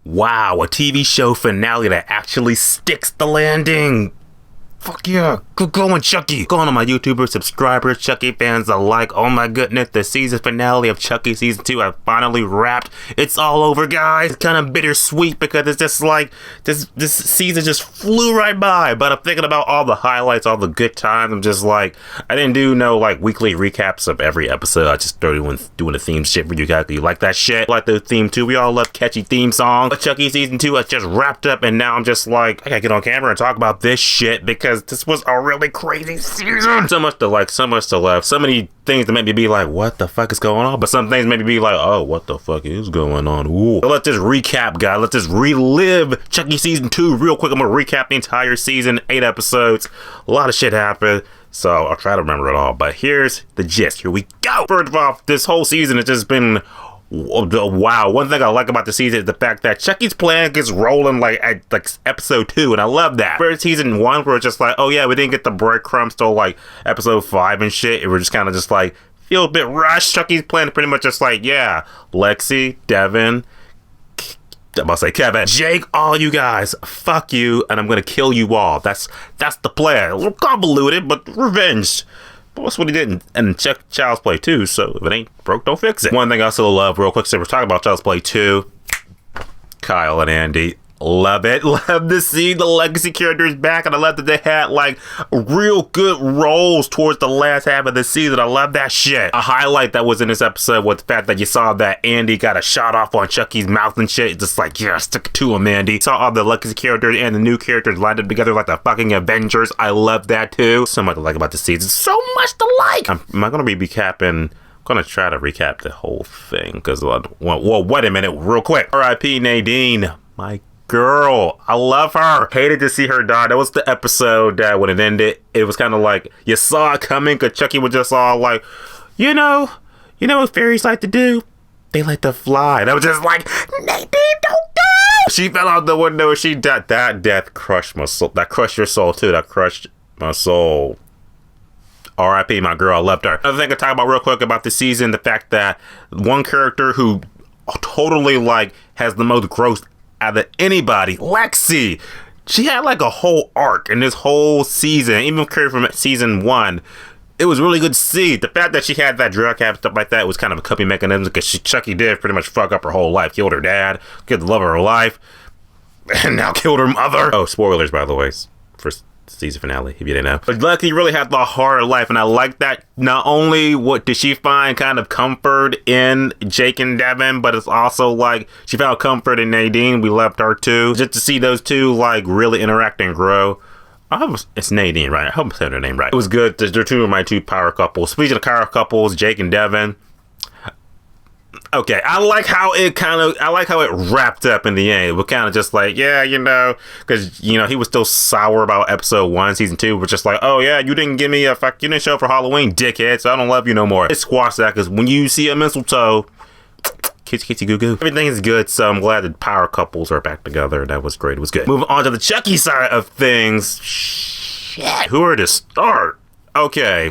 Wow, a TV show finale that actually sticks the landing. Fuck yeah, good going, Chucky. Going on my YouTuber subscribers, Chucky fans alike. Oh my goodness, the season finale of Chucky season 2 have finally wrapped. It's all over, guys. It's kind of bittersweet because it's just like this season just flew right by. But I'm thinking about all the highlights, all the good times. I'm just like, I didn't do no like weekly recaps of every episode. I just started doing the theme shit for you guys. You like that shit? Like the theme too. We all love catchy theme songs. But Chucky season 2 has just wrapped up, and now I'm just like, I gotta get on camera and talk about this shit because this was a really crazy season. So much to like, so much to love. So many things that make me be like, what the fuck is going on? But some things make me be like, oh, what the fuck is going on? Ooh. So let's just recap, guys. Let's just relive Chucky season 2 real quick. I'm gonna recap the entire season, 8 episodes. A lot of shit happened, so I'll try to remember it all. But here's the gist. Here we go. First of all, this whole season has just been wow. One thing I like about the season is the fact that Chucky's plan gets rolling like at like episode 2, and I love that. First season 1, where it's just like, oh yeah, we didn't get the breadcrumbs till like episode 5 and shit. And we're just kind of just like feel a bit rushed. Chucky's plan is pretty much just like, yeah, Lexi, Devon, I'm about to say Kevin, Jake, all you guys, fuck you, and I'm gonna kill you all. That's the plan. A little convoluted, but revenge. That's what he did in Child's Play 2, so if it ain't broke, don't fix it. One thing I also love, real quick, so we're talking about Child's Play 2, Kyle and Andy. Love it. Love to see the legacy characters back, and I love that they had like real good roles towards the last half of the season. I love that shit. A highlight that was in this episode was the fact that you saw that Andy got a shot off on Chucky's mouth and shit. It's just like, yeah, stick it to him, Andy. Saw all the legacy characters and the new characters lined up together like the fucking Avengers. I love that too. So much to like about the season. So much to like. Am I gonna be recapping? I'm gonna try to recap the whole thing because, well, wait a minute, real quick. R.I.P. Nadine, my girl. I love her. Hated to see her die. That was the episode that when it ended, it was kind of like you saw it coming because Chucky was just all like, you know what fairies like to do? They like to fly. And I was just like, Nadine, don't die. She fell out the window and she died. That death crushed my soul. That crushed your soul too. That crushed my soul. R.I.P. my girl. I loved her. Another thing to talk about real quick about the season, the fact that one character who totally like has the most growth out of anybody, Lexi. She had like a whole arc in this whole season, even from season 1. It was really good to see. The fact that she had that drug habit, stuff like that, was kind of a coping mechanism because Chucky did pretty much fuck up her whole life. Killed her dad, killed the love of her life, and now killed her mother. Oh, spoilers, by the way, for season finale, if you didn't know. But Lucky really had the hard life, and I like that. Not only what did she find kind of comfort in Jake and Devon, but it's also like she found comfort in Nadine. We loved her too. Just to see those two like really interact and grow. I hope it's Nadine, right? I hope I said her name right. It was good. They're two of my two power couples. Speaking of power couples, Jake and Devon. Okay, I like how it wrapped up in the end. It was kind of just like, yeah, because, he was still sour about episode 1, season 2. We're just like, oh, yeah, you didn't give me you didn't show up for Halloween, dickhead, so I don't love you no more. It squashed that, because when you see a mistletoe, kitsy goo goo, everything is good, so I'm glad that power couples are back together. That was great. It was good. Moving on to the Chucky side of things. Shit. Who are to start? Okay.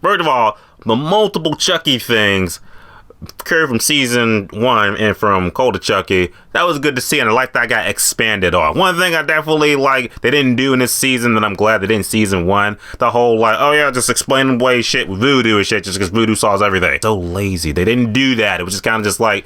First of all, the multiple Chucky things carried from season 1 and from Cold to Chucky, that was good to see, and I like that got expanded on. One thing I definitely like they didn't do in this season that I'm glad they did in season 1, the whole like, oh yeah, just explain away shit with voodoo and shit just because voodoo solves everything. So lazy. They didn't do that. It was just kind of just like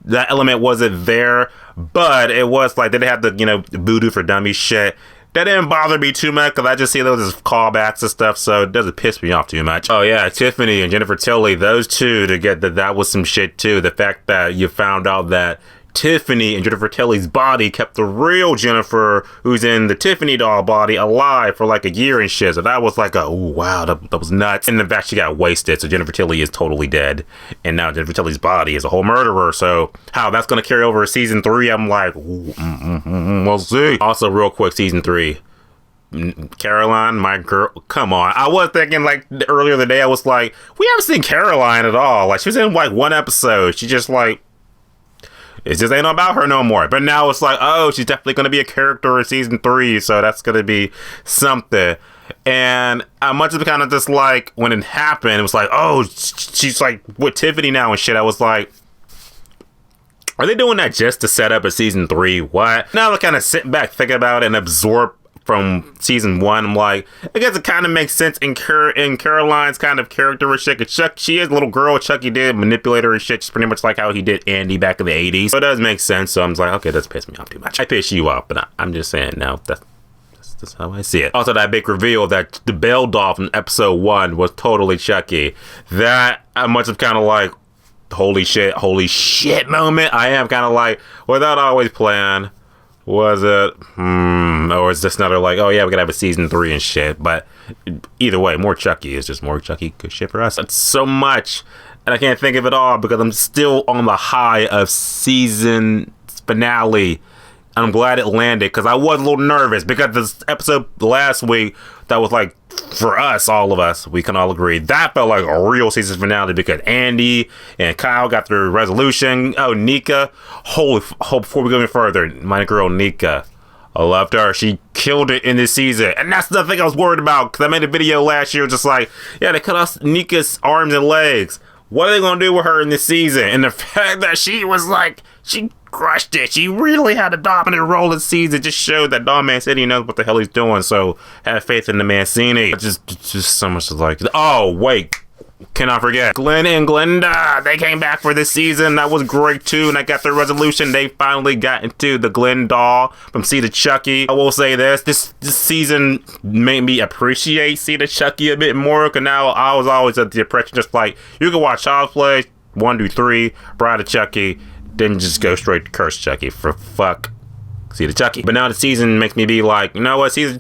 that element wasn't there, but it was like they didn't have the voodoo for dummies shit. That didn't bother me too much because I just see those as callbacks and stuff, so it doesn't piss me off too much. Oh yeah, Tiffany and Jennifer Tilly, those two to get that was some shit too. The fact that you found out that Tiffany and Jennifer Tilly's body kept the real Jennifer, who's in the Tiffany doll body, alive for like a year and shit. So that was like ooh, wow, that was nuts. And in fact, she got wasted, so Jennifer Tilly is totally dead. And now Jennifer Tilly's body is a whole murderer. So how that's going to carry over to season 3, I'm like, we'll see. Also, real quick, season 3. Caroline, my girl, come on. I was thinking like earlier the day, I was like, we haven't seen Caroline at all. Like she was in like one episode. She just like, it just ain't about her no more. But now it's like, oh, she's definitely going to be a character in season 3. So that's going to be something. And I much of it kind of just like when it happened, it was like, oh, she's like with Tiffany now and shit. I was like, Are they doing that just to set up a season 3? What? Now I kind of sit back, think about it, and absorb from season 1. I'm like, I guess it kind of makes sense in Caroline's kind of characteristic. She is a little girl. Chucky did manipulate her and shit, just pretty much like how he did Andy back in the 80s. So it does make sense. So I'm like, okay, it doesn't piss me off too much. I piss you off, but I'm just saying, no, that's how I see it. Also, that big reveal that the bell doll from episode 1 was totally Chucky. That I'm much of kind of like, holy shit moment. I am kind of like, well, that always planned. Was it? Or is this another like, oh yeah, we gotta have a season 3 and shit. But either way, more Chucky is just more Chucky. Good shit for us. It's so much, and I can't think of it all because I'm still on the high of season finale. I'm glad it landed because I was a little nervous because this episode last week that was like, for us, all of us, we can all agree that felt like a real season finale because Andy and Kyle got their resolution. Oh, Nika, before we go any further, my girl Nika, I loved her. She killed it in this season, and that's the thing I was worried about because I made a video last year just like, yeah, they cut off Nika's arms and legs. What are they gonna do with her in this season? And the fact that she was like, she crushed it. She really had a dominant role this season. Just showed that Don Mancini knows what the hell he's doing. So have faith in the Mancini. Just so much like, oh wait, cannot forget Glenn and Glenda. They came back for this season. That was great too. And I got their resolution. They finally got into the Glenn doll from C to Chucky. I will say this season made me appreciate C to Chucky a bit more. Cause now I was always at the impression just like, you can watch Child's Play 1 through 3, Bride of Chucky, then just go straight to Curse Chucky for fuck C to Chucky. But now the season makes me be like, you know what, season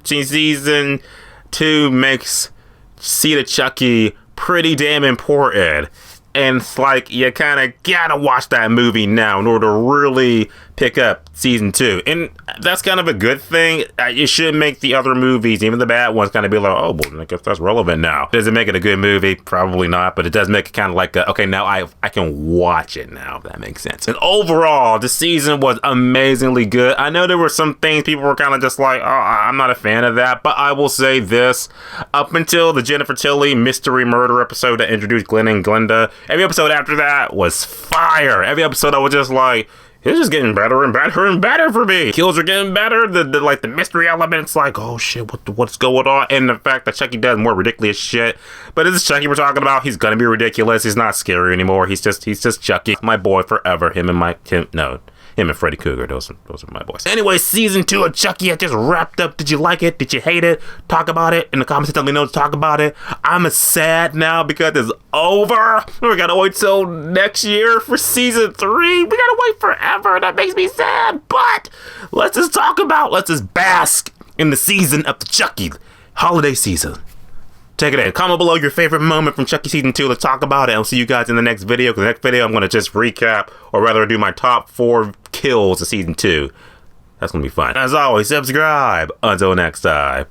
2 makes C to Chucky pretty damn important. And it's like, you kind of gotta watch that movie now in order to really pick up season 2. And that's kind of a good thing. It should make the other movies, even the bad ones, kind of be like, oh, well, I guess that's relevant now. Does it make it a good movie? Probably not, but it does make it kind of like, okay, now I can watch it now, if that makes sense. And overall, the season was amazingly good. I know there were some things people were kind of just like, oh, I'm not a fan of that, but I will say this. Up until the Jennifer Tilly mystery murder episode that introduced Glenn and Glenda, every episode after that was fire. Every episode I was just like, it's just getting better and better and better for me. Kills are getting better. The mystery elements, like, oh shit, what's going on? And the fact that Chucky does more ridiculous shit. But this is Chucky we're talking about. He's gonna be ridiculous. He's not scary anymore. He's just Chucky. My boy forever. Him and Freddy Cougar. Those are my boys. Anyway, season 2 of Chucky had just wrapped up. Did you like it? Did you hate it? Talk about it in the comments. Let me know to talk about it. I'm sad now because it's over. We gotta wait till next year for season 3. We gotta wait forever. That makes me sad. But let's just bask in the season of the Chucky holiday season. Take it in. Comment below your favorite moment from Chucky Season 2. Let's talk about it. I'll see you guys in the next video. Because the next video, I'm going to just recap, or rather do my top 4 kills of Season 2. That's going to be fun. As always, subscribe. Until next time.